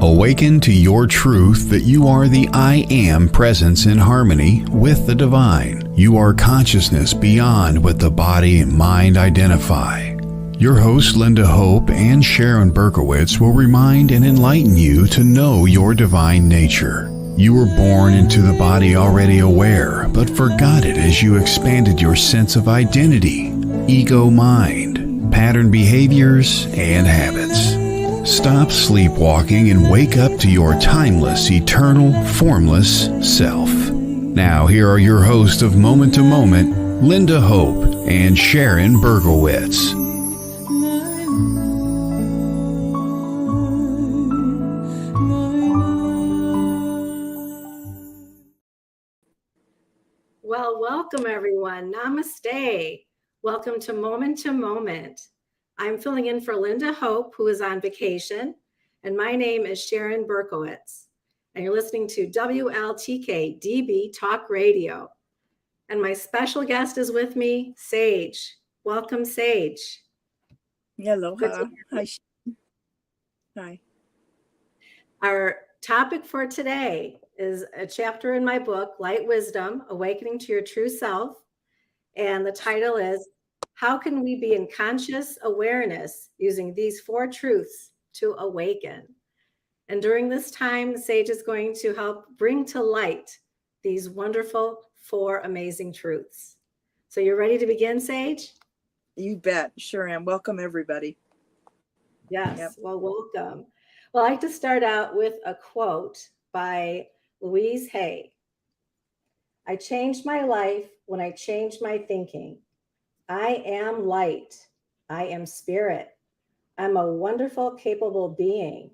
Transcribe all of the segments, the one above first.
Awaken to your truth that you are the I Am presence in harmony with the divine. You are consciousness beyond what the body and mind identify. Your hosts Linda Hope and Sharon Berkowitz will remind and enlighten you to know your divine nature. You were born into the body already aware, but forgot it as you expanded your sense of identity, ego mind, pattern behaviors, and habits. Stop sleepwalking and wake up to your timeless, eternal, formless self. Now, here are your hosts of Moment to Moment, Linda Hope and Sharon Berkowitz. Well, welcome everyone. Namaste. Welcome to Moment. I'm filling in for Linda Hope, who is on vacation, and my name is Sharon Berkowitz, and you're listening to WLTK-DB Talk Radio. And my special guest is with me, Sage. Welcome, Sage. Aloha. Hi. Hi. Our topic for today is a chapter in my book, Light Wisdom, Awakening to Your True Self. And the title is, How Can We Be in Conscious Awareness Using These Four Truths to Awaken? And during this time, Sage is going to help bring to light these wonderful four amazing truths. So you're ready to begin, Sage? You bet. Sure am. Welcome, everybody. Yes. Yep. Well, welcome. Well, I like to start out with a quote by Louise Hay. I changed my life when I changed my thinking. I am light. I am spirit. I'm a wonderful, capable being.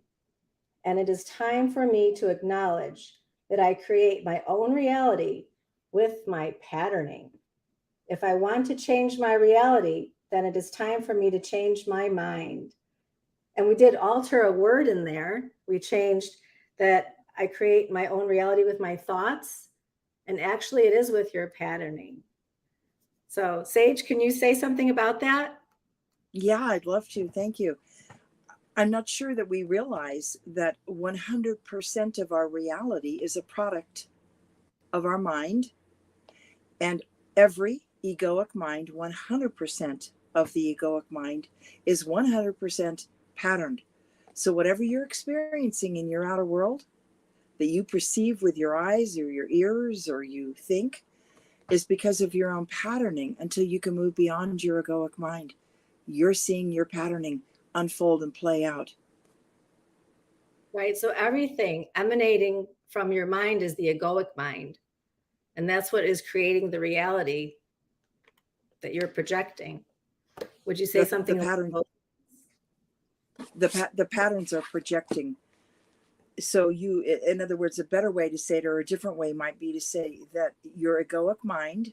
And it is time for me to acknowledge that I create my own reality with my patterning. If I want to change my reality, then it is time for me to change my mind. And we did alter a word in there. We changed that I create my own reality with my thoughts. And actually it is with your patterning. So Sage, can you say something about that? Yeah, I'd love to. Thank you. I'm not sure that we realize that 100% of our reality is a product of our mind, and every egoic mind, 100% of the egoic mind is 100% patterned. So whatever you're experiencing in your outer world that you perceive with your eyes or your ears or you think is because of your own patterning until you can move beyond your egoic mind. You're seeing your patterning unfold and play out. Right. So everything emanating from your mind is the egoic mind. And that's what is creating the reality that you're projecting. Would you say something? The patterns are projecting. So you, in other words, a better way to say it, or a different way might be to say that your egoic mind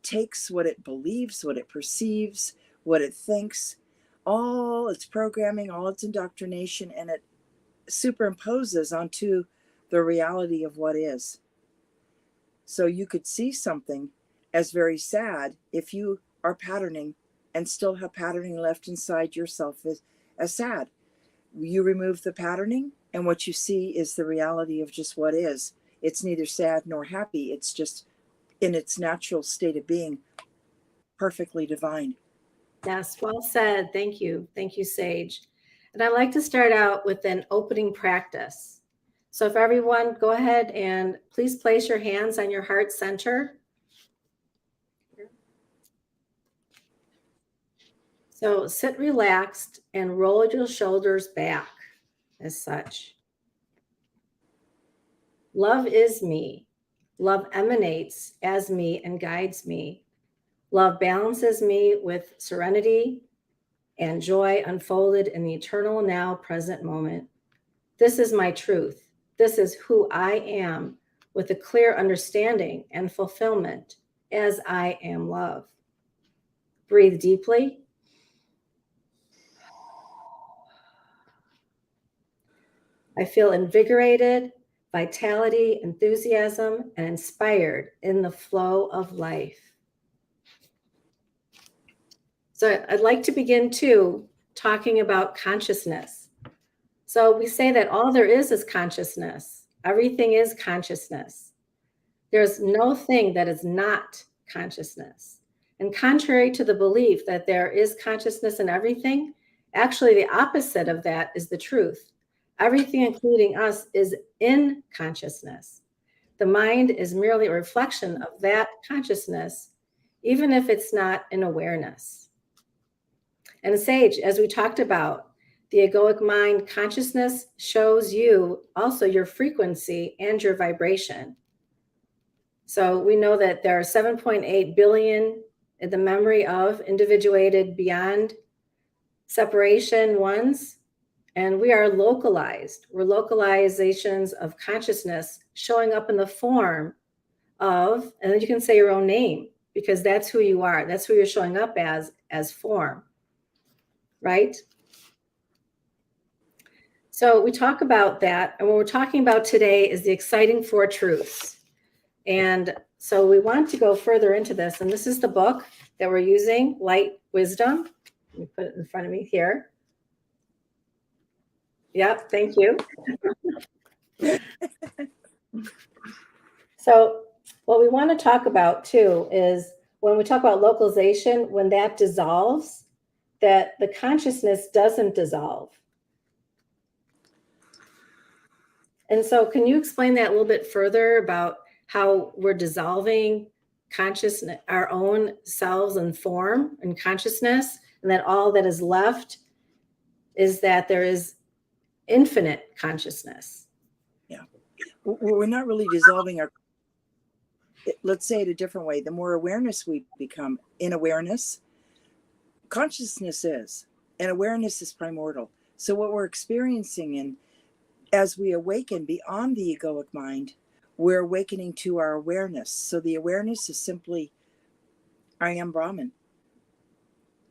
takes what it believes, what it perceives, what it thinks, all its programming, all its indoctrination, and it superimposes onto the reality of what is. So you could see something as very sad if you are patterning and still have patterning left inside yourself as sad. You remove the patterning, and what you see is the reality of just what is. It's neither sad nor happy. It's just in its natural state of being, perfectly divine. Yes, well said. Thank you. Thank you, Sage. And I'd like to start out with an opening practice. So if everyone, go ahead and please place your hands on your heart center. So sit relaxed and roll your shoulders back as such. Love is me. Love emanates as me and guides me. Love balances me with serenity and joy unfolded in the eternal now present moment. This is my truth. This is who I am with a clear understanding and fulfillment as I am love. Breathe deeply. I feel invigorated, vitality, enthusiasm, and inspired in the flow of life. So I'd like to begin too talking about consciousness. So we say that all there is consciousness. Everything is consciousness. There's no thing that is not consciousness. And contrary to the belief that there is consciousness in everything, actually the opposite of that is the truth. Everything, including us, is in consciousness. The mind is merely a reflection of that consciousness, even if it's not in awareness. And Sage, as we talked about, the egoic mind consciousness shows you also your frequency and your vibration. So we know that there are 7.8 billion in the memory of individuated beyond separation ones, and we are localized. We're localizations of consciousness showing up in the form of, and then you can say your own name, because that's who you are. That's who you're showing up as form, right? So we talk about that, and what we're talking about today is the exciting four truths. And so we want to go further into this, and this is the book that we're using, Light Wisdom. Let me put it in front of me here. Yep, thank you. So what we want to talk about too is when we talk about localization, when that dissolves, that the consciousness doesn't dissolve. And so can you explain that a little bit further about how we're dissolving consciousness, our own selves and form and consciousness, and that all that is left is that there is infinite consciousness? Yeah. We're not really dissolving our, let's say it a different way. The more awareness we become in awareness, consciousness is, and awareness is primordial. So what we're experiencing in, as we awaken beyond the egoic mind, we're awakening to our awareness. So the awareness is simply, I am Brahman.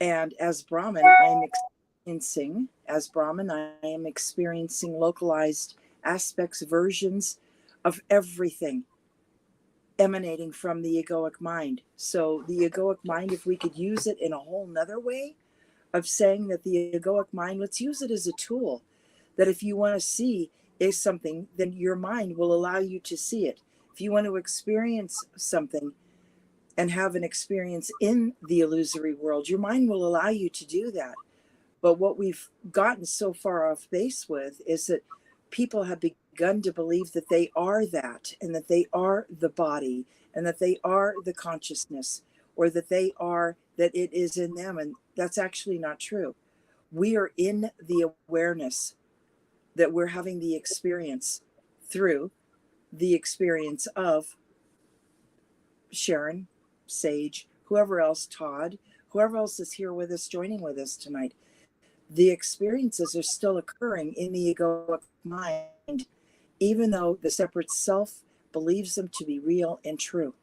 And as Brahman, I am experiencing, as Brahman, I am experiencing localized aspects, versions of everything emanating from the egoic mind. So the egoic mind, if we could use it in a whole nother way of saying that the egoic mind, let's use it as a tool, that if you want to see is something, then your mind will allow you to see it. If you want to experience something and have an experience in the illusory world, your mind will allow you to do that. But what we've gotten so far off base with is that people have begun to believe that they are that, and that they are the body, and that they are the consciousness, or that they are, that it is in them. And that's actually not true. We are in the awareness that we're having the experience through the experience of Sharon, Sage, whoever else, Todd, whoever else is here with us, joining with us tonight. The experiences are still occurring in the egoic mind, even though the separate self believes them to be real and true.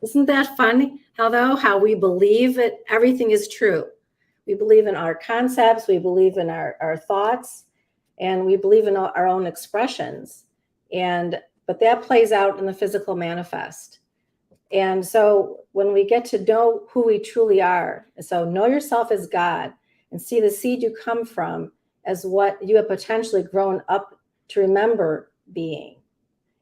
Isn't that funny? How we believe that everything is true. We believe in our concepts, we believe in our thoughts, and we believe in our own expressions. But that plays out in the physical manifest. And so when we get to know who we truly are, so know yourself as God and see the seed you come from as what you have potentially grown up to remember being.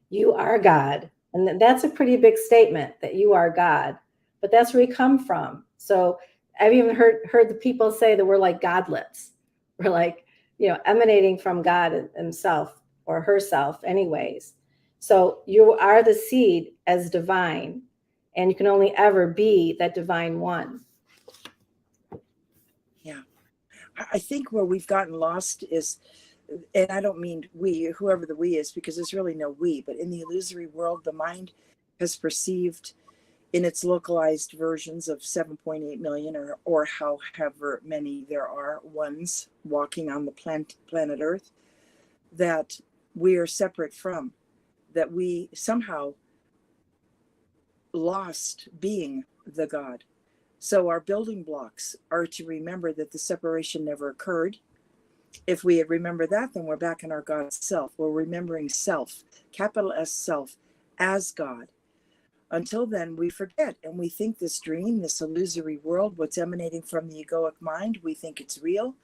You are God. And that's a pretty big statement, that you are God, but that's where we come from. So I've even heard the people say that we're like godlets. We're like, emanating from God himself or herself anyways. So you are the seed as divine, and you can only ever be that divine one. Yeah. I think where we've gotten lost is, and I don't mean we, whoever the we is, because there's really no we, but in the illusory world, the mind has perceived in its localized versions of 7.8 million or however many there are ones walking on the planet Earth, that we are separate from, that we somehow lost being the God. So our building blocks are to remember that the separation never occurred. If we remember that, then we're back in our God self. We're remembering self, capital S self, as God. Until then, we forget, and we think this dream, this illusory world, what's emanating from the egoic mind, we think it's real,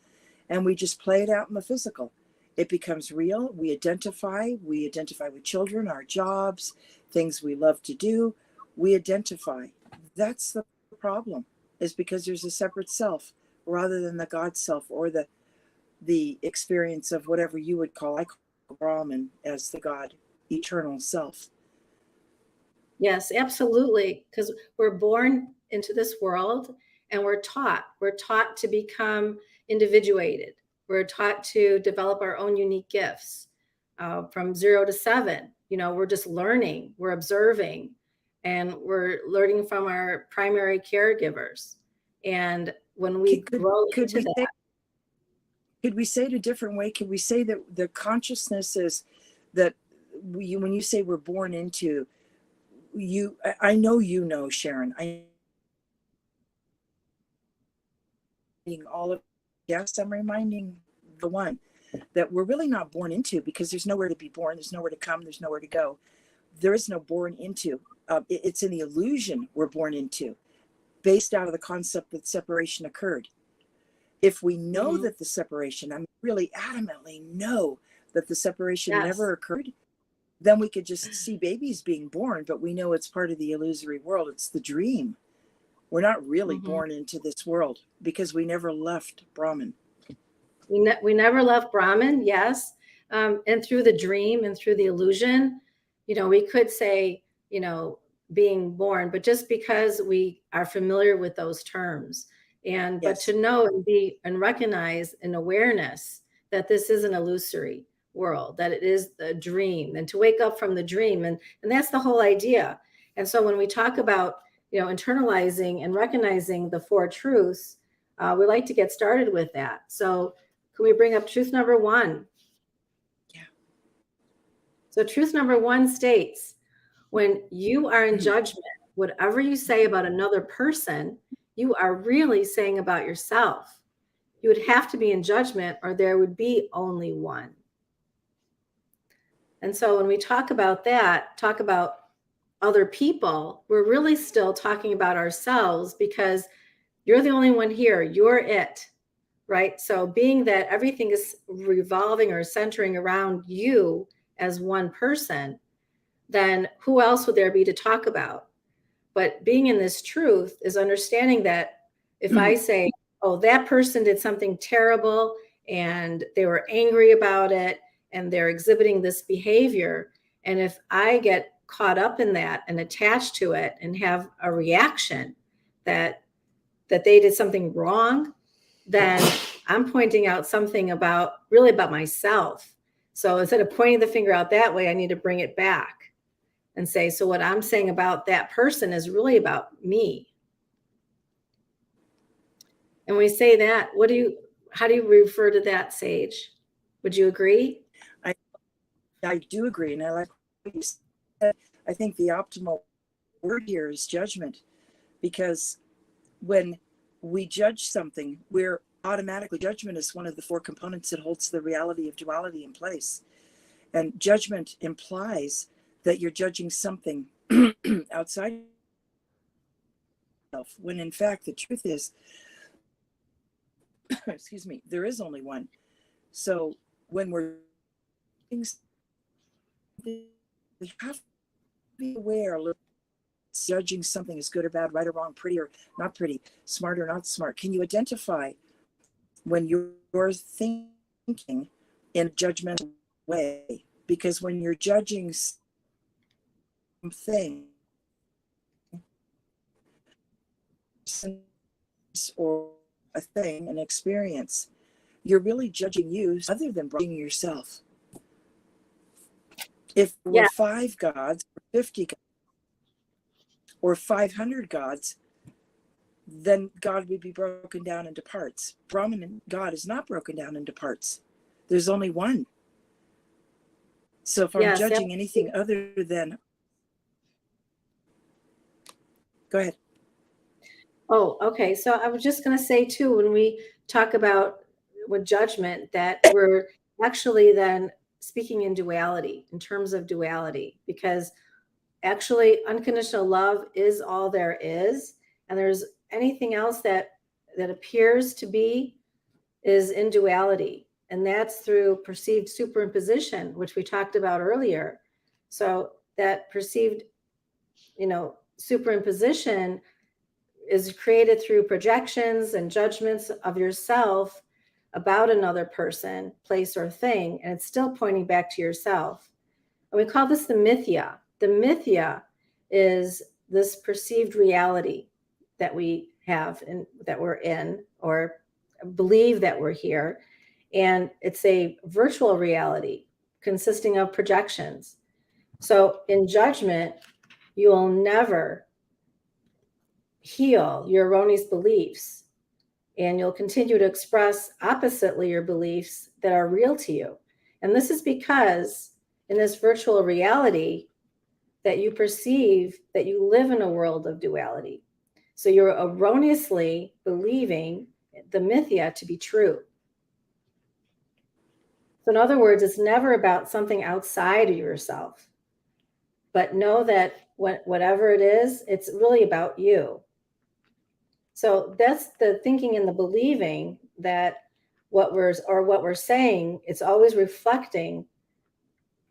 and we just play it out in the physical. It becomes real. We identify with children, our jobs, things we love to do. We identify. That's the problem, is because there's a separate self rather than the God self, or the experience of whatever you would call, I call Brahman as the God, eternal self. Yes, absolutely. Because we're born into this world and we're taught to become individuated. We're taught to develop our own unique gifts from 0 to 7. We're just learning, we're observing, and we're learning from our primary caregivers. And when we grow into that. Could we say it a different way? Could we say that the consciousness is that when you say we're born into, I know, Sharon, all of, yes, I'm reminding the one that we're really not born into, because there's nowhere to be born, there's nowhere to come, there's nowhere to go. There is no born into. It's in the illusion we're born into, based out of the concept that separation occurred. If we know that the separation, really adamantly know that the separation never occurred, then we could just see babies being born, but we know it's part of the illusory world. It's the dream. We're not really born into this world, because we never left Brahman. We never left Brahman, yes. And through the dream and through the illusion, we could say, being born, but just because we are familiar with those terms. But to know and recognize an awareness that this is an illusory world, that it is the dream, and to wake up from the dream. And that's the whole idea. And so when we talk about, internalizing and recognizing the 4 truths, we like to get started with that. So can we bring up truth number 1? Yeah. So truth number 1 states, when you are in judgment, whatever you say about another person, you are really saying about yourself. You would have to be in judgment, or there would be only one. And so when we talk about other people, we're really still talking about ourselves, because you're the only one here. You're it, right? So being that everything is revolving or centering around you as one person, then who else would there be to talk about? But being in this truth is understanding that if I say, oh, that person did something terrible and they were angry about it and they're exhibiting this behavior, and if I get caught up in that and attached to it and have a reaction that they did something wrong, then I'm pointing out something about myself. So instead of pointing the finger out that way, I need to bring it back and say, so what I'm saying about that person is really about me. And we say that, how do you refer to that, Sage? Would you agree? I do agree. And I like what you said. I think the optimal word here is judgment, because when we judge something, we're automatically, judgment is one of the 4 components that holds the reality of duality in place. And judgment implies that you're judging something outside yourself, when in fact the truth is, excuse me, there is only one. So when we're we have to be aware, judging something as good or bad, right or wrong, pretty or not pretty, smart or not smart. Can you identify when you're thinking in a judgmental way? Because when you're judging something or a thing, an experience, you're really judging you other than judging yourself. If there were 5 gods, or 50 gods, or 500 gods, then God would be broken down into parts. Brahman God is not broken down into parts. There's only one. So if I'm judging anything other than... Go ahead. Oh, okay. So I was just going to say too, when we talk about with judgment, that we're actually then speaking in duality, in terms of duality, because actually unconditional love is all there is. And there's anything else that appears to be is in duality. And that's through perceived superimposition, which we talked about earlier. So that perceived, superimposition is created through projections and judgments of yourself about another person, place, or thing, and it's still pointing back to yourself. And we call this the mithya. The mithya is this perceived reality that we have and that we're in, or believe that we're here. And it's a virtual reality consisting of projections. So in judgment, you will never heal your erroneous beliefs, and you'll continue to express oppositely your beliefs that are real to you. And this is because in this virtual reality that you perceive that you live in a world of duality. So you're erroneously believing the mithya to be true. So in other words, it's never about something outside of yourself, but know that whatever it is, it's really about you. So that's the thinking and the believing that what we're saying, it's always reflecting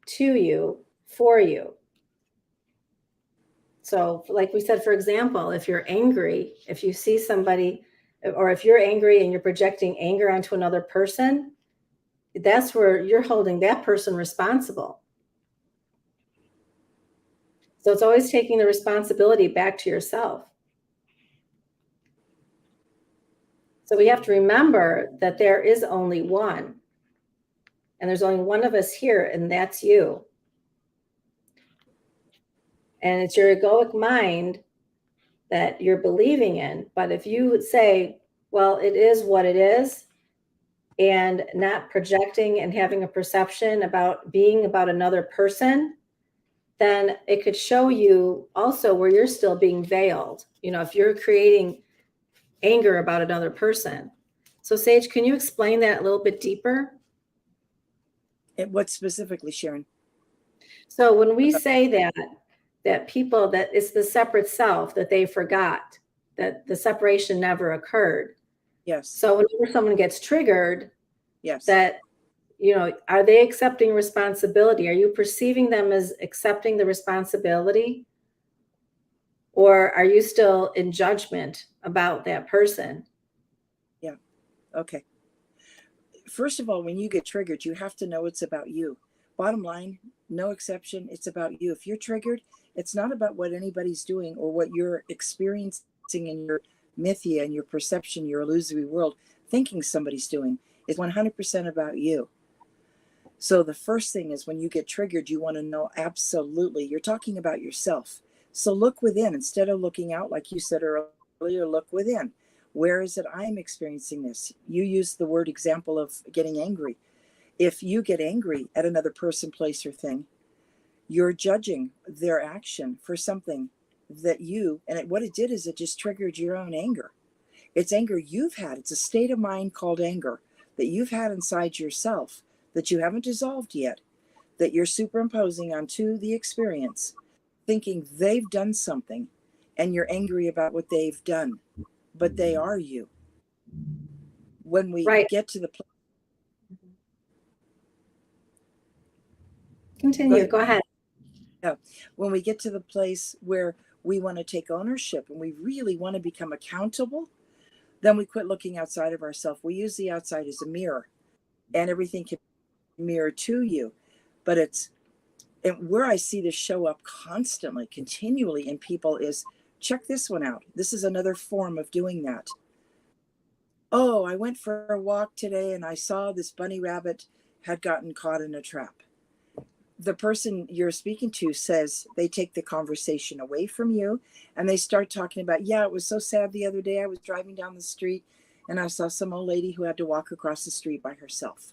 to you, for you. So like we said, for example, if you're angry, if you see somebody, or if you're angry and you're projecting anger onto another person, that's where you're holding that person responsible. So it's always taking the responsibility back to yourself. So we have to remember that there is only one, and there's only one of us here, and that's you. And it's your egoic mind that you're believing in. But if you would say, well, it is what it is, and not projecting and having a perception about being about another person, then it could show you also where you're still being veiled. If you're creating anger about another person. So Sage, can you explain that a little bit deeper? And what specifically, Sharon? So when we say that people, that it's the separate self that they forgot, that the separation never occurred. Yes. So whenever someone gets triggered, yes, that, are they accepting responsibility? Are you perceiving them as accepting the responsibility? Or are you still in judgment about that person? Yeah. Okay. First of all, when you get triggered, you have to know it's about you. Bottom line, no exception, it's about you. If you're triggered, it's not about what anybody's doing or what you're experiencing in your mithya and your perception, your illusory world, thinking somebody's doing. It's 100% about you. So the first thing is when you get triggered, you want to know absolutely, you're talking about yourself. So look within instead of looking out, like you said earlier, look within. Where is it I'm experiencing this? You used the word example of getting angry. If you get angry at another person, place, or thing, you're judging their action for something that what it did is it just triggered your own anger. It's anger you've had. It's a state of mind called anger that you've had inside yourself that you haven't dissolved yet, that you're superimposing onto the experience, thinking they've done something, and you're angry about what they've done, but they are you. When we get to the place, continue. Go ahead. Yeah, when we get to the place where we want to take ownership and we really want to become accountable, then we quit looking outside of ourselves. We use the outside as a mirror, and everything can mirror to you, but and where I see this show up constantly, continually in people is, check this one out. This is another form of doing that. Oh, I went for a walk today and I saw this bunny rabbit had gotten caught in a trap. The person you're speaking to says they take the conversation away from you and they start talking about, yeah, it was so sad the other day. I was driving down the street and I saw some old lady who had to walk across the street by herself.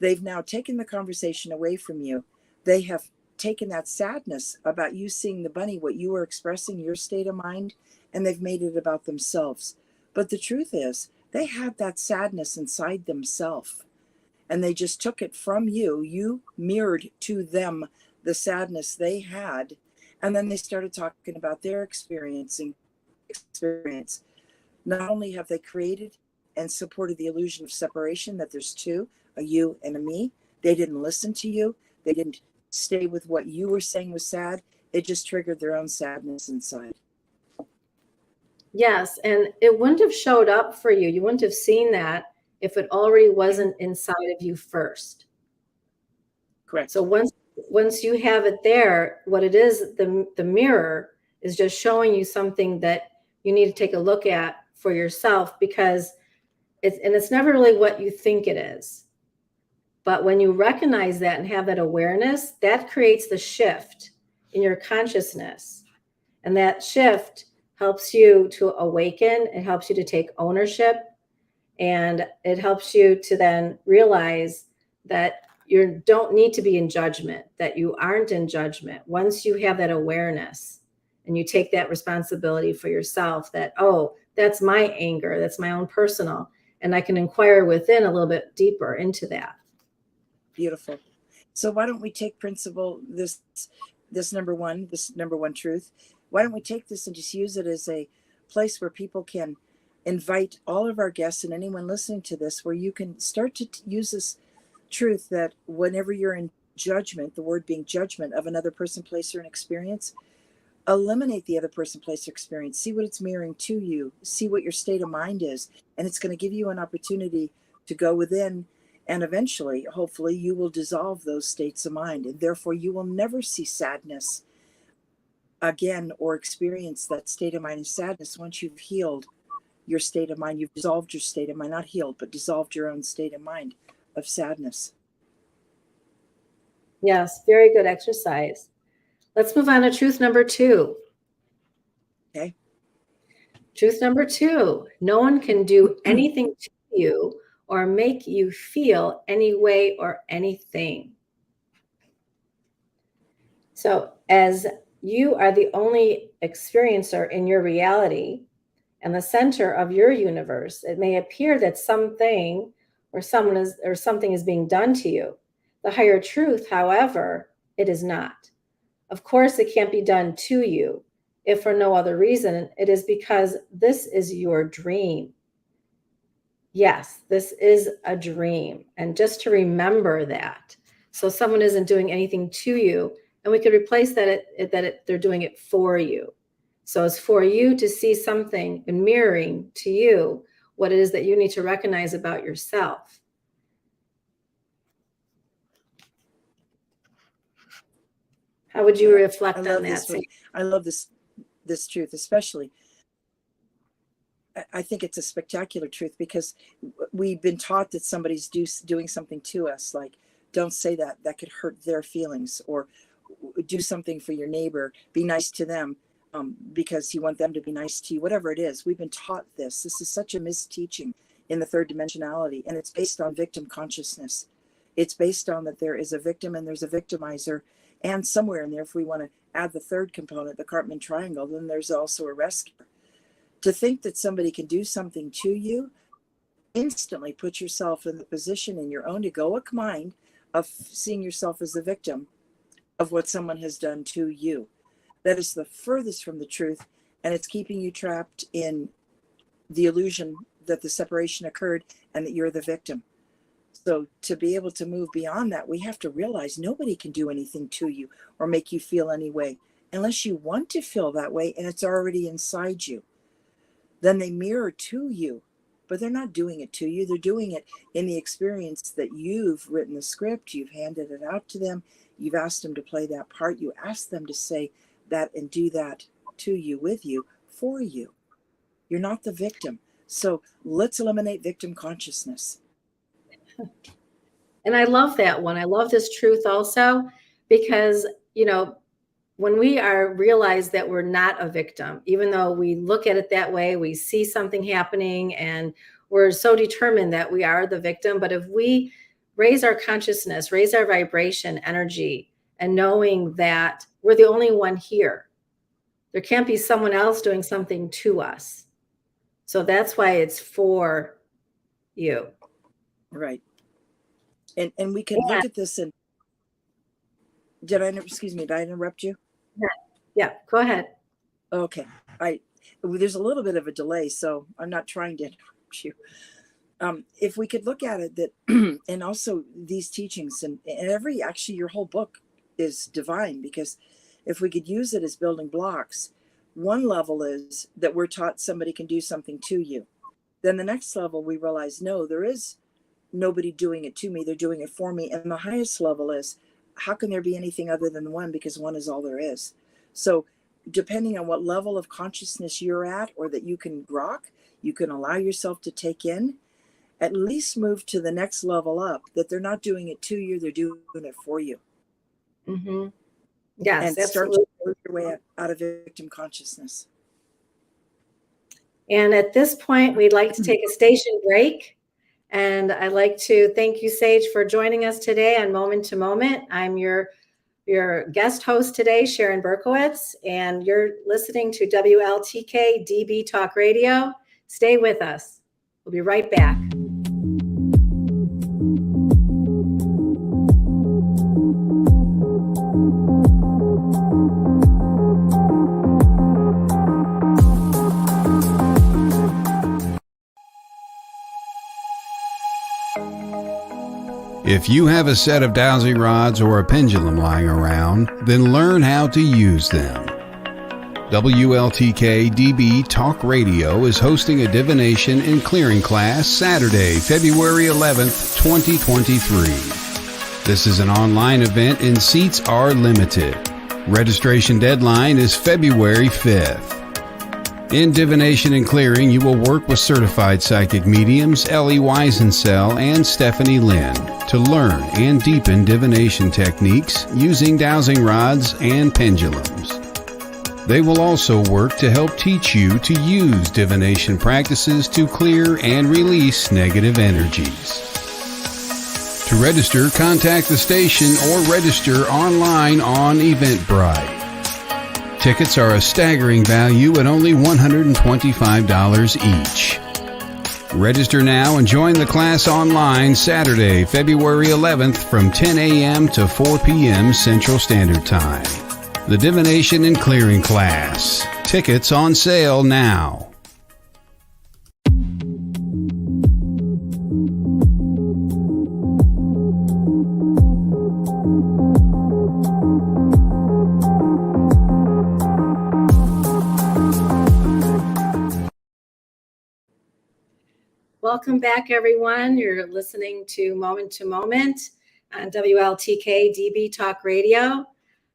They've now taken the conversation away from you. They have taken that sadness about you seeing the bunny, what you were expressing, your state of mind, and they've made it about themselves. But the truth is, they had that sadness inside themselves, and they just took it from you. You mirrored to them the sadness they had, And then they started talking about their experience. Not only have they created and supported the illusion of separation, that there's two, a you and a me, they didn't listen to you. They didn't stay with what you were saying was sad. It just triggered their own sadness inside. Yes, and it wouldn't have showed up for you. You wouldn't have seen that if it already wasn't inside of you first. Correct. So once you have it there, what it is, the mirror is just showing you something that you need to take a look at for yourself, because it's never really what you think it is. But when you recognize that and have that awareness, that creates the shift in your consciousness. And that shift helps you to awaken. It helps you to take ownership. And it helps you to then realize that you don't need to be in judgment, that you aren't in judgment. Once you have that awareness and you take that responsibility for yourself, that, oh, that's my anger, that's my own personal, and I can inquire within a little bit deeper into that. Beautiful. So why don't we take principle, this number one truth, why don't we take this and just use it as a place where people can invite all of our guests and anyone listening to this, where you can start to use this truth that whenever you're in judgment, the word being judgment of another person, place, or an experience, eliminate the other person, place, or experience. See what it's mirroring to you. See what your state of mind is. And it's going to give you an opportunity to go within, and eventually, hopefully, you will dissolve those states of mind. And therefore, you will never see sadness again or experience that state of mind of sadness once you've healed your state of mind. You've dissolved your state of mind, not healed, but dissolved your own state of mind of sadness. Yes, very good exercise. Let's move on to truth number 2. Okay. Truth number 2, no one can do anything to you or make you feel any way or anything. So as you are the only experiencer in your reality and the center of your universe, it may appear that something or something is being done to you. The higher truth, however, it is not. Of course, it can't be done to you, if for no other reason. It is because this is your dream. Yes, this is a dream. And just to remember that. So someone isn't doing anything to you, and we could replace that they're doing it for you. So it's for you to see something and mirroring to you what it is that you need to recognize about yourself. How would you reflect on that? I love this truth, especially. I think it's a spectacular truth, because we've been taught that somebody's doing something to us, like, don't say that could hurt their feelings, or do something for your neighbor, be nice to them, because you want them to be nice to you, whatever it is. We've been taught this. This is such a misteaching in the third dimensionality, and it's based on victim consciousness. It's based on that there is a victim and there's a victimizer, and somewhere in there, if we want to add the third component, the Cartman triangle, then there's also a rescuer. To think that somebody can do something to you, instantly put yourself in the position in your own egoic mind of seeing yourself as the victim of what someone has done to you. That is the furthest from the truth, and it's keeping you trapped in the illusion that the separation occurred and that you're the victim. So to be able to move beyond that, we have to realize nobody can do anything to you or make you feel any way unless you want to feel that way and it's already inside you. Then they mirror to you, but they're not doing it to you. They're doing it in the experience that you've written the script, you've handed it out to them, you've asked them to play that part, you asked them to say that and do that to you, with you, for you. You're not the victim. So let's eliminate victim consciousness. And I love that one. I love this truth also, because, when we realize that we're not a victim, even though we look at it that way, we see something happening and we're so determined that we are the victim. But if we raise our consciousness, raise our vibration energy, and knowing that we're the only one here, there can't be someone else doing something to us. So that's why it's for you. Right. And we can look at this and did I interrupt you? Yeah, go ahead. Okay. There's a little bit of a delay, so I'm not trying to interrupt you. If we could look at it that, and also these teachings and actually your whole book is divine, because if we could use it as building blocks, one level is that we're taught somebody can do something to you. Then the next level, we realize, no, there is nobody doing it to me. They're doing it for me. And the highest level is, how can there be anything other than one? Because one is all there is. So depending on what level of consciousness you're at, or that you can grok, you can allow yourself to take in, at least move to the next level up, that they're not doing it to you, they're doing it for you. Mm-hmm. Yes, and absolutely. start to move your way out of victim consciousness. And at this point, we'd like to take a station break. And I'd like to thank you, Sage, for joining us today on Moment to Moment. I'm your guest host today, Sharon Berkowitz, and you're listening to WLTK-DB Talk Radio. Stay with us. We'll be right back. If you have a set of dowsing rods or a pendulum lying around, then learn how to use them. WLTK-DB Talk Radio is hosting a divination and clearing class Saturday, February 11th, 2023. This is an online event and seats are limited. Registration deadline is February 5th. In divination and clearing, you will work with certified psychic mediums Ellie Weisensell and Stephanie Lynn to learn and deepen divination techniques using dowsing rods and pendulums. They will also work to help teach you to use divination practices to clear and release negative energies. To register, contact the station or register online on Eventbrite. Tickets are a staggering value at only $125 each. Register now and join the class online Saturday, February 11th from 10 a.m. to 4 p.m. Central Standard Time. The Divination and Clearing class. Tickets on sale now. Welcome back, everyone. You're listening to Moment on WLTK-DB Talk Radio.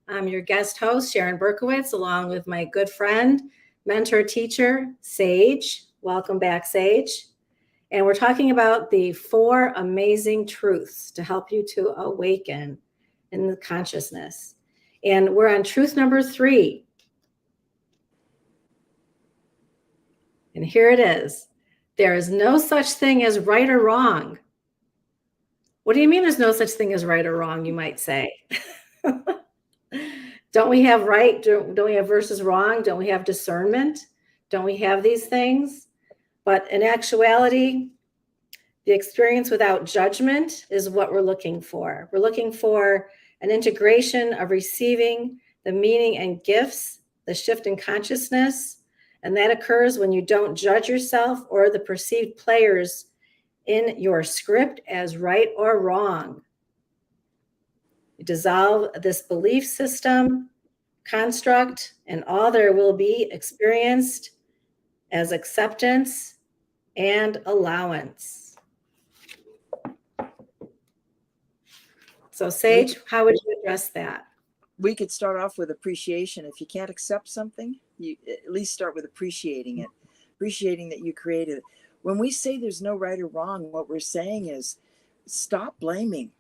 I'm your guest host, Sharon Berkowitz, along with my good friend, mentor, teacher, Sage. Welcome back, Sage. And we're talking about the 4 amazing truths to help you to awaken in the consciousness. And we're on truth number 3. And here it is. There is no such thing as right or wrong. What do you mean there's no such thing as right or wrong, you might say? Don't we have right? Don't we have versus wrong? Don't we have discernment? Don't we have these things? But in actuality, the experience without judgment is what we're looking for. We're looking for an integration of receiving the meaning and gifts, the shift in consciousness. And that occurs when you don't judge yourself or the perceived players in your script as right or wrong. You dissolve this belief system, construct, and all there will be experienced as acceptance and allowance. So, Sage, how would you address that? We could start off with appreciation. If you can't accept something, you at least start with appreciating it, appreciating that you created it. When we say there's no right or wrong, what we're saying is stop blaming.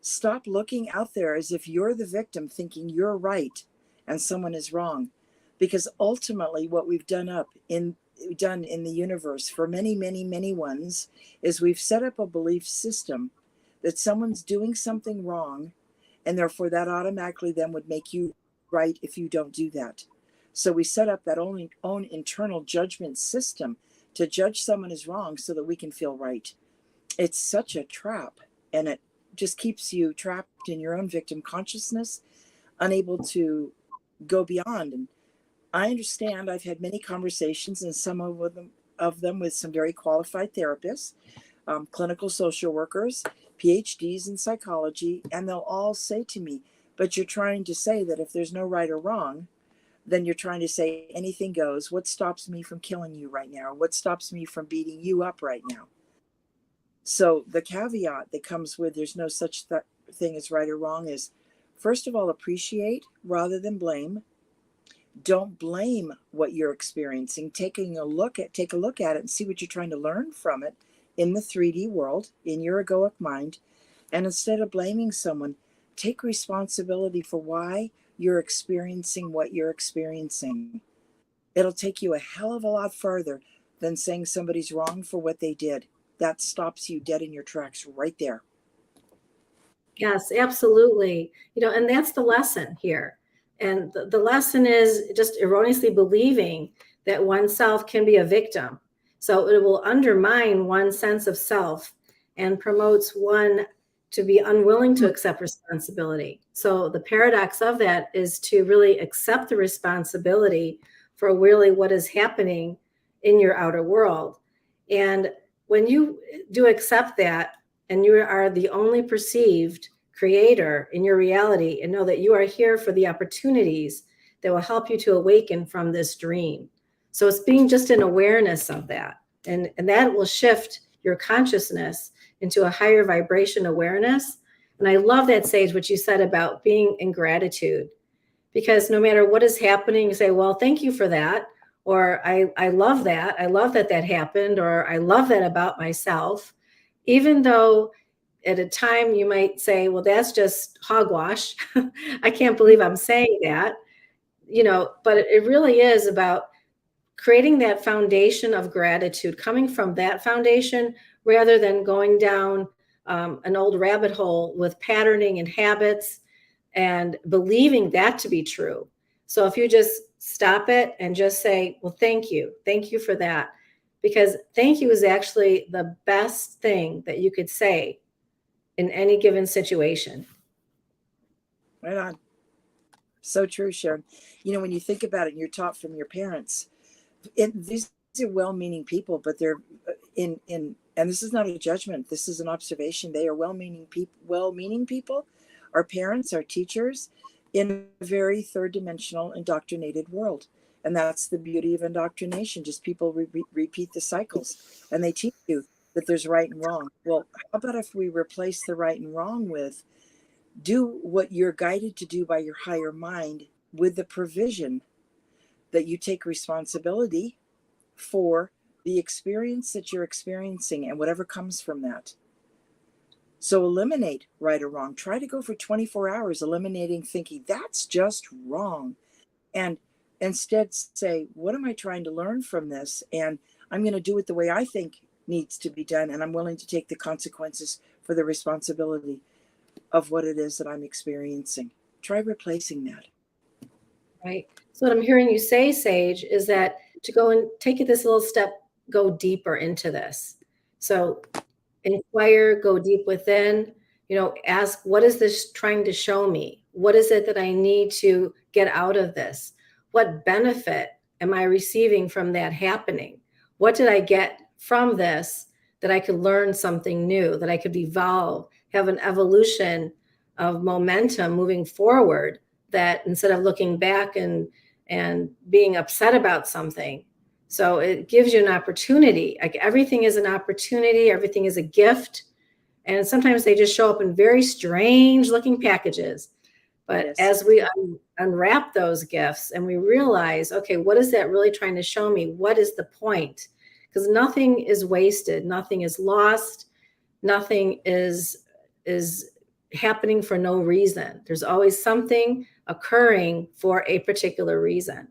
Stop looking out there as if you're the victim, thinking you're right and someone is wrong. Because ultimately what we've done in the universe for many, many, many ones is we've set up a belief system that someone's doing something wrong, and therefore that automatically then would make you right if you don't do that. So we set up that own internal judgment system to judge someone as wrong so that we can feel right. It's such a trap, and it just keeps you trapped in your own victim consciousness, unable to go beyond. And I understand, I've had many conversations, and some of them with some very qualified therapists, clinical social workers, PhDs in psychology, and they'll all say to me, but you're trying to say that if there's no right or wrong, then you're trying to say anything goes. What stops me from killing you right now? What stops me from beating you up right now? So the caveat that comes with there's no such thing as right or wrong is, first of all, appreciate rather than blame. Don't blame what you're experiencing. Take a look at it and see what you're trying to learn from it in the 3D world, in your egoic mind. And instead of blaming someone, take responsibility for why you're experiencing what you're experiencing. It'll take you a hell of a lot further than saying somebody's wrong for what they did. That stops you dead in your tracks right there. Yes, absolutely. And that's the lesson here. And the lesson is just erroneously believing that oneself can be a victim. So it will undermine one's sense of self and promotes one to be unwilling to accept responsibility. So the paradox of that is to really accept the responsibility for really what is happening in your outer world. And when you do accept that, and you are the only perceived creator in your reality, and know that you are here for the opportunities that will help you to awaken from this dream. So it's being just an awareness of that. And that will shift your consciousness into a higher vibration awareness. And I love that, Sage, what you said about being in gratitude, because no matter what is happening, you say, well, thank you for that. Or I love that. I love that happened. Or I love that about myself. Even though at a time you might say, well, that's just hogwash. I can't believe I'm saying that, but it really is about creating that foundation of gratitude, coming from that foundation rather than going down an old rabbit hole with patterning and habits and believing that to be true. So if you just stop it and just say, well, thank you for that. Because thank you is actually the best thing that you could say in any given situation. Right on. So true, Sharon. When you think about it, and you're taught from your parents, these are well-meaning people, but they're and this is not a judgment. This is an observation. They are well-meaning people, our parents, our teachers, in a very third-dimensional indoctrinated world. And that's the beauty of indoctrination. Just people repeat the cycles, and they teach you that there's right and wrong. Well, how about if we replace the right and wrong with do what you're guided to do by your higher mind, with the provision that you take responsibility for the experience that you're experiencing and whatever comes from that. So eliminate right or wrong. Try to go for 24 hours eliminating thinking that's just wrong. And instead say, what am I trying to learn from this? And I'm going to do it the way I think needs to be done. And I'm willing to take the consequences for the responsibility of what it is that I'm experiencing. Try replacing that. Right. So what I'm hearing you say, Sage, is that to go and take it this little step, go deeper into this. So inquire, go deep within, ask, what is this trying to show me? What is it that I need to get out of this? What benefit am I receiving from that happening? What did I get from this that I could learn something new, that I could evolve, have an evolution of momentum moving forward, that instead of looking back and being upset about something. So it gives you an opportunity. Like everything is an opportunity. Everything is a gift. And sometimes they just show up in very strange looking packages. But yes, as we unwrap those gifts and we realize, okay, what is that really trying to show me? What is the point? Because nothing is wasted. Nothing is lost. Nothing is happening for no reason. There's always something occurring for a particular reason.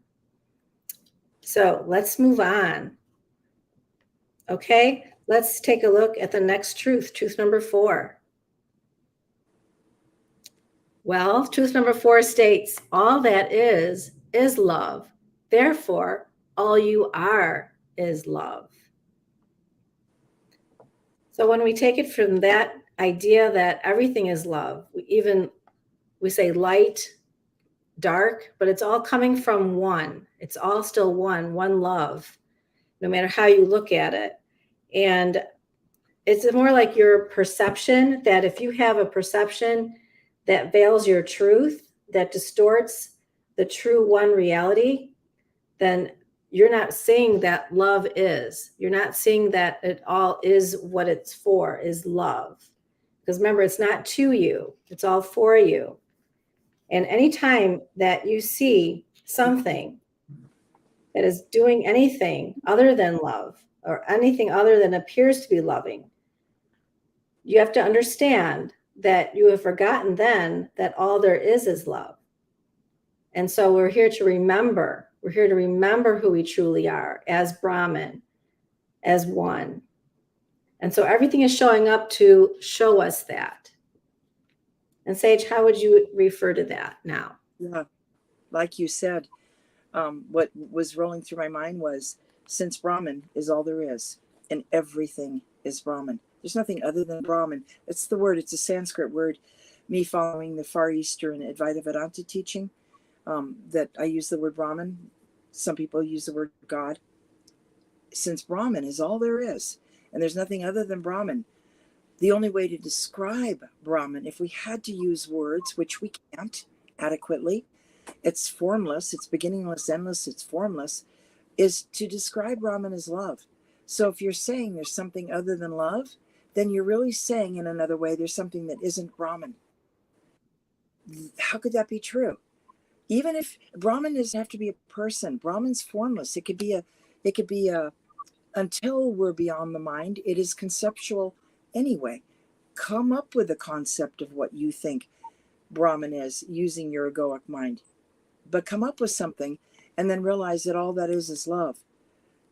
So let's move on. Okay, let's take a look at the next truth number 4. Well, truth number 4 states, all that is love. Therefore, all you are is love. So when we take it from that idea that everything is love, we say light, dark, but it's all coming from one. It's all still one love, no matter how you look at it. And it's more like your perception, that if you have a perception that veils your truth, that distorts the true one reality, then you're not seeing that love is. You're not seeing that it all is what it's for, is love. Because remember, it's not to you, it's all for you. And anytime that you see something that is doing anything other than love, or anything other than appears to be loving, you have to understand that you have forgotten then that all there is love. And so we're here to remember. We're here to remember who we truly are as Brahman, as one. And so everything is showing up to show us that. And Sage, how would you refer to that now? Yeah, like you said, what was rolling through my mind was, since Brahman is all there is, and everything is Brahman. There's nothing other than Brahman. It's the word. It's a Sanskrit word. Me following the Far Eastern Advaita Vedanta teaching, that I use the word Brahman. Some people use the word God. Since Brahman is all there is, and there's nothing other than Brahman, the only way to describe Brahman, if we had to use words, which we can't adequately, it's formless, it's beginningless, endless, it's formless, is to describe Brahman as love. So if you're saying there's something other than love, then you're really saying in another way there's something that isn't Brahman. How could that be true? Even if Brahman doesn't have to be a person, Brahman's formless. It could be a until we're beyond the mind, it is conceptual anyway. Come up with a concept of what you think Brahman is using your egoic mind. But come up with something and then realize that all that is love.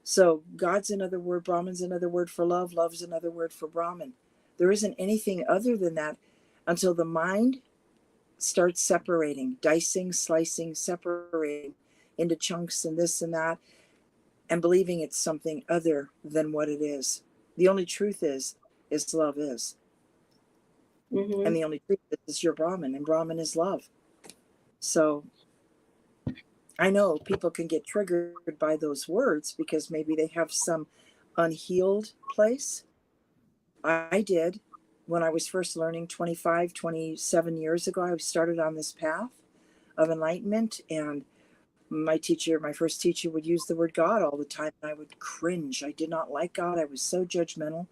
So God's another word, Brahman's another word for love, love's another word for Brahman. There isn't anything other than that until the mind starts separating, dicing, slicing, separating into chunks and this and that, and believing it's something other than what it is. The only truth is love is. Mm-hmm. And the only truth is your Brahman, and Brahman is love. So I know people can get triggered by those words because maybe they have some unhealed place. I did when I was first learning 25, 27 years ago. I started on this path of enlightenment, and my first teacher would use the word God all the time. I would cringe. I did not like God. I was so judgmental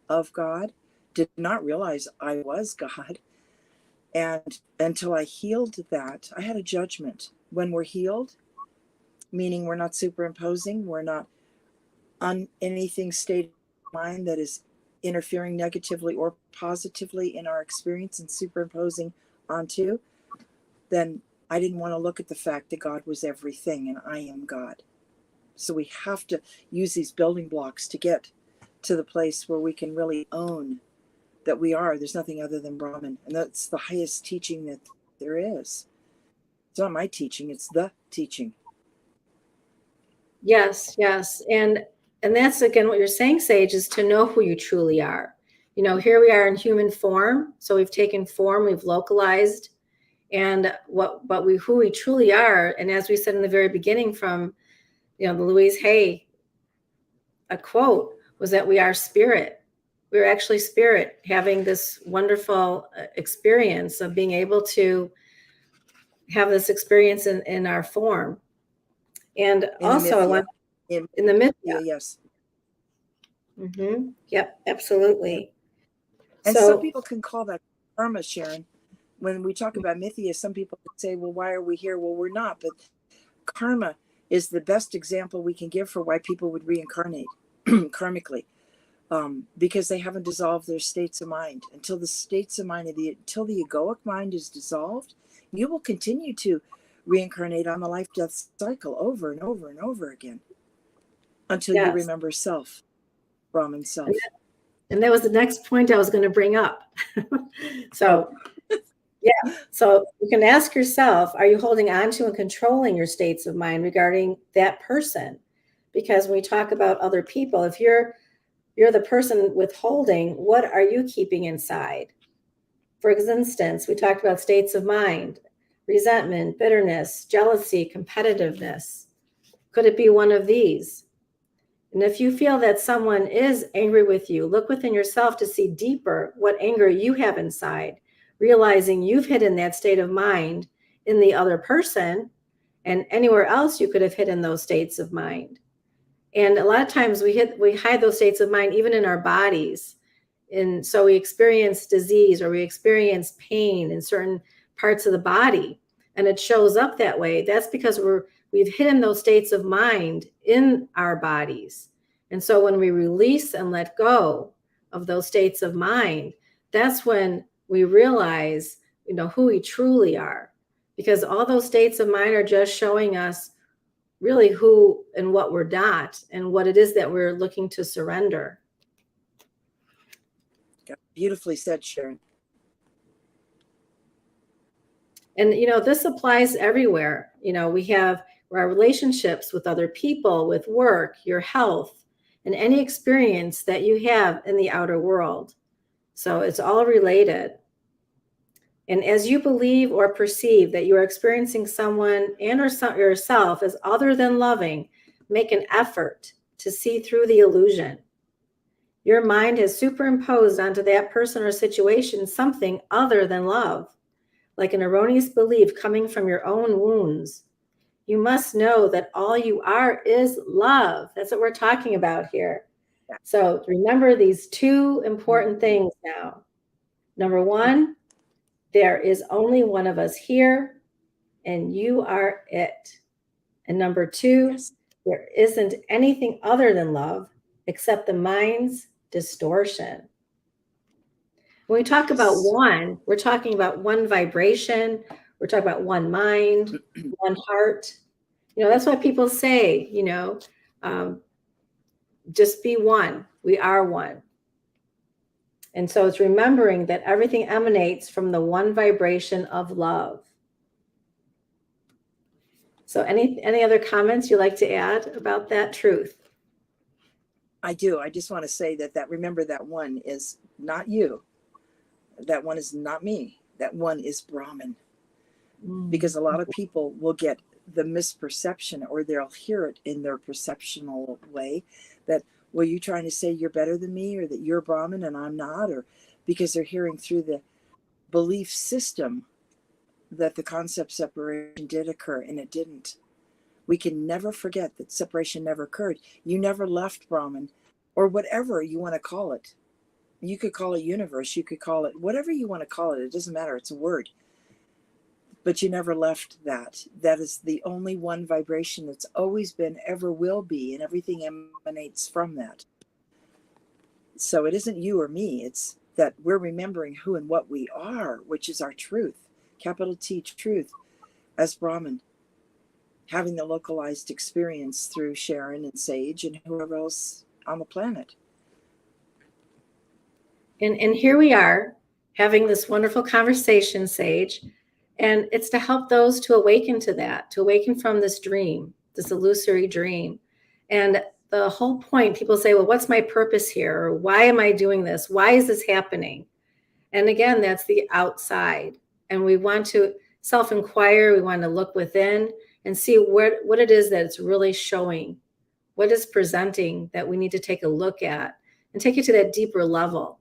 of God, did not realize I was God. And until I healed that, I had a judgment. When we're healed, meaning we're not superimposing, we're not on anything state of mind that is interfering negatively or positively in our experience and superimposing onto, then I didn't want to look at the fact that God was everything and I am God. So we have to use these building blocks to get to the place where we can really own that we are. There's nothing other than Brahman. And that's the highest teaching that there is. It's not my teaching, it's the teaching. Yes. And that's again what you're saying, Sage, is to know who you truly are. You know, here we are in human form. So we've taken form, we've localized, and who we truly are. And as we said in the very beginning from, the Louise Hay, a quote was that we are spirit. We're actually spirit, having this wonderful experience of being able to have this experience in our form. And also I want in the mythia. Yes. Mm-hmm. Yep, absolutely. And some people can call that karma, Sharon. When we talk about mythia, some people say, well, why are we here? Well, we're not. But karma is the best example we can give for why people would reincarnate karmically, because they haven't dissolved their states of mind. Until the states of mind, until the egoic mind is dissolved, you will continue to reincarnate on the life-death cycle over and over and over again until you remember self, Brahman self. And that was the next point I was going to bring up. So you can ask yourself, are you holding on to and controlling your states of mind regarding that person? Because when we talk about other people, if you're the person withholding, what are you keeping inside? For instance, we talked about states of mind. resentment, bitterness, jealousy, competitiveness? Could it be one of these? And if you feel that someone is angry with you, look within yourself to see deeper what anger you have inside, realizing you've hidden that state of mind in the other person, and anywhere else you could have hidden those states of mind. And a lot of times we hide those states of mind even in our bodies. And so we experience disease or we experience pain in certain parts of the body, and it shows up that way. That's because we've hidden those states of mind in our bodies. And so when we release and let go of those states of mind, that's when we realize, who we truly are. Because all those states of mind are just showing us really who and what we're not, and what it is that we're looking to surrender. Beautifully said, Sharon. And, this applies everywhere. We have our relationships with other people, with work, your health, and any experience that you have in the outer world. So it's all related. And as you believe or perceive that you are experiencing someone and or yourself as other than loving, make an effort to see through the illusion. Your mind has superimposed onto that person or situation something other than love, like an erroneous belief coming from your own wounds. You must know that all you are is love. That's what we're talking about here. So remember these two important things now. Number one, there is only one of us here, and you are it. And number two, there isn't anything other than love except the mind's distortion. When we talk about one, we're talking about one vibration. We're talking about one mind, one heart. That's why people say, just be one. We are one. And so it's remembering that everything emanates from the one vibration of love. So any other comments you'd like to add about that truth? I do. I just want to say that remember that one is not you. That one is not me. That one is Brahman. Because a lot of people will get the misperception, or they'll hear it in their perceptional way that, well, you trying to say you're better than me, or that you're Brahman and I'm not, or because they're hearing through the belief system that the concept separation did occur, and it didn't. We can never forget that separation never occurred. You never left Brahman, or whatever you want to call it. You could call it universe, you could call it whatever you want to call it. It doesn't matter. It's a word. But you never left that. That is the only one vibration that's always been, ever will be, and everything emanates from that. So it isn't you or me. It's that we're remembering who and what we are, which is our truth, capital T, truth, as Brahman, having the localized experience through Sharon and Sage and whoever else on the planet. And here we are having this wonderful conversation, Sage. And it's to help those to awaken to that, to awaken from this dream, this illusory dream. And the whole point, people say, well, what's my purpose here? Or why am I doing this? Why is this happening? And again, that's the outside. And we want to self-inquire. We want to look within and see what it is that it's really showing, what is presenting that we need to take a look at and take it to that deeper level.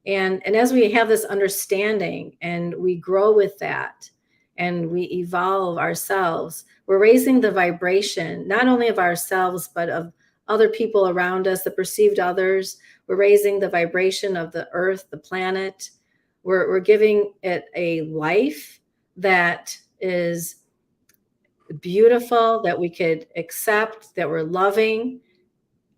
And as we have this understanding and we grow with that and we evolve ourselves, we're raising the vibration, not only of ourselves, but of other people around us, the perceived others. We're raising the vibration of the earth, the planet. We're giving it a life that is beautiful, that we could accept, that we're loving.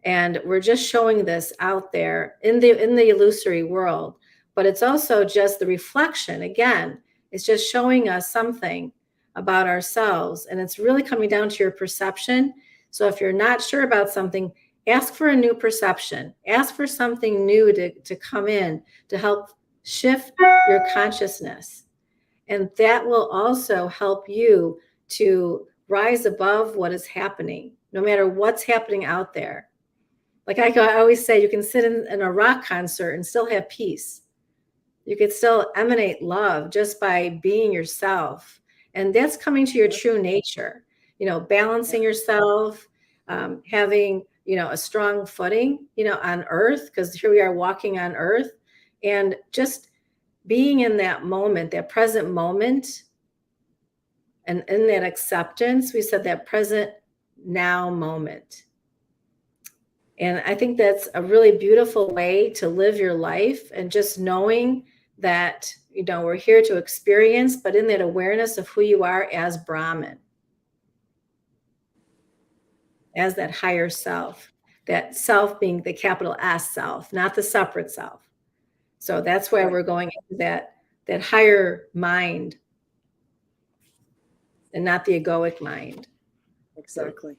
And we're just showing this out there in the illusory world. But it's also just the reflection. Again, it's just showing us something about ourselves. And it's really coming down to your perception. So if you're not sure about something, ask for a new perception. Ask for something new to come in to help shift your consciousness. And that will also help you to rise above what is happening, no matter what's happening out there. Like I always say, you can sit in a rock concert and still have peace. You could still emanate love just by being yourself And that's coming to your true nature, balancing yourself, having, a strong footing, on earth, because here we are walking on earth, and just being in that moment, that present moment, and in that acceptance. We said that present now moment. And I think that's a really beautiful way to live your life, and just knowing that, we're here to experience, but in that awareness of who you are as Brahman, as that higher self, that self being the capital S self, not the separate self. So that's why we're going into that higher mind, and not the egoic mind. Exactly.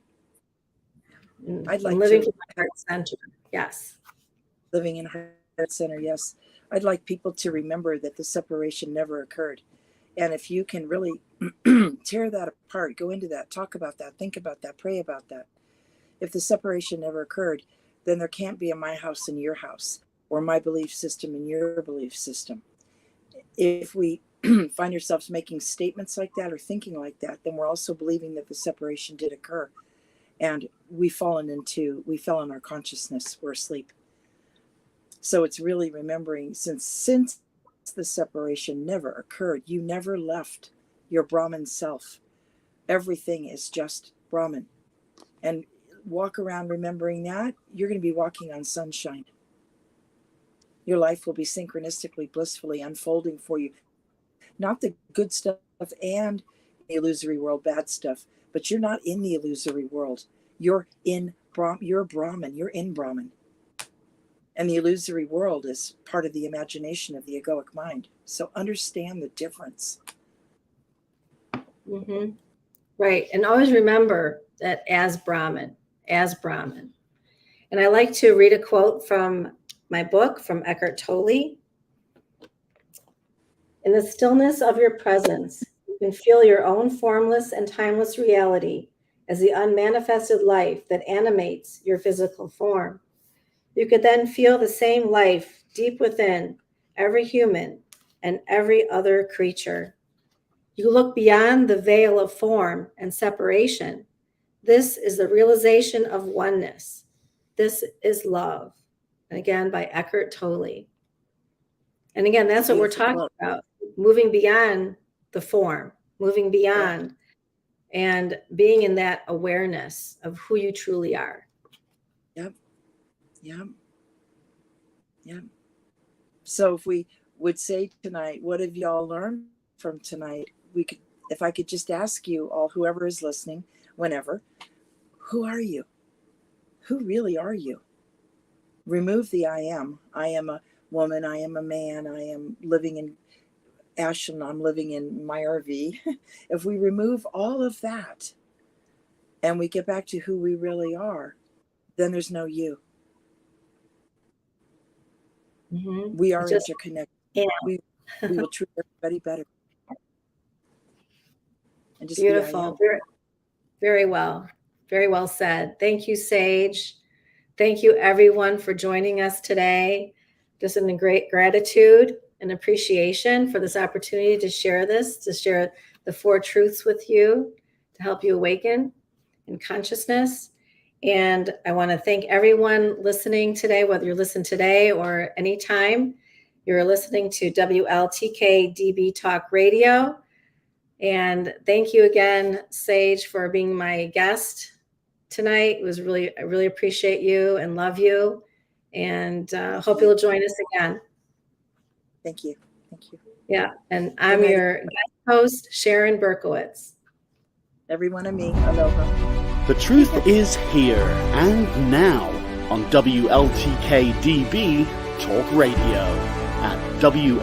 I'd like living in my heart center. Yes. Living in heart center. Yes. I'd like people to remember that the separation never occurred. And if you can really tear that apart, go into that, talk about that, think about that, pray about that. If the separation never occurred, then there can't be a my house in your house, or my belief system in your belief system. If we find ourselves making statements like that or thinking like that, then we're also believing that the separation did occur. And we fell in our consciousness, we're asleep. So it's really remembering, since the separation never occurred, you never left your Brahman self. Everything is just Brahman. And walk around remembering that, you're going to be walking on sunshine. Your life will be synchronistically, blissfully unfolding for you. Not the good stuff and the illusory world, bad stuff, but you're not in the illusory world. You're Brahman, you're in Brahman. And the illusory world is part of the imagination of the egoic mind. So understand the difference. Mm-hmm. Right. And always remember that as Brahman. And I like to read a quote from my book, from Eckhart Tolle. In the stillness of your presence, you can feel your own formless and timeless reality as the unmanifested life that animates your physical form. You could then feel the same life deep within every human and every other creature. You look beyond the veil of form and separation. This is the realization of oneness. This is love. And again, by Eckhart Tolle. And again, that's what we're talking about. Moving beyond the form, moving beyond, and being in that awareness of who you truly are. Yep. So if we would say tonight, what have y'all learned from tonight? If I could just ask you all, whoever is listening, whenever, who are you? Who really are you? Remove the I am. I am a woman. I am a man. I am living in Ashland. I'm living in my RV. If we remove all of that and we get back to who we really are, then there's no you. Mm-hmm. We are interconnected. Yeah. We will treat everybody better. And just beautiful. Very well. Very well said. Thank you, Sage. Thank you, everyone, for joining us today. Just in great gratitude and appreciation for this opportunity to share the four truths with you, to help you awaken in consciousness. And I want to thank everyone listening today, whether you're listening today or anytime. You're listening to WLTK-DB Talk Radio. And thank you again, Sage, for being my guest tonight. I really appreciate you and love you. And hope you'll join us again. Thank you. Yeah. And I'm your guest host, Sharon Berkowitz. Everyone and me, aloha. The truth is here and now on WLTK-DB Talk Radio at WLTK-DB.com.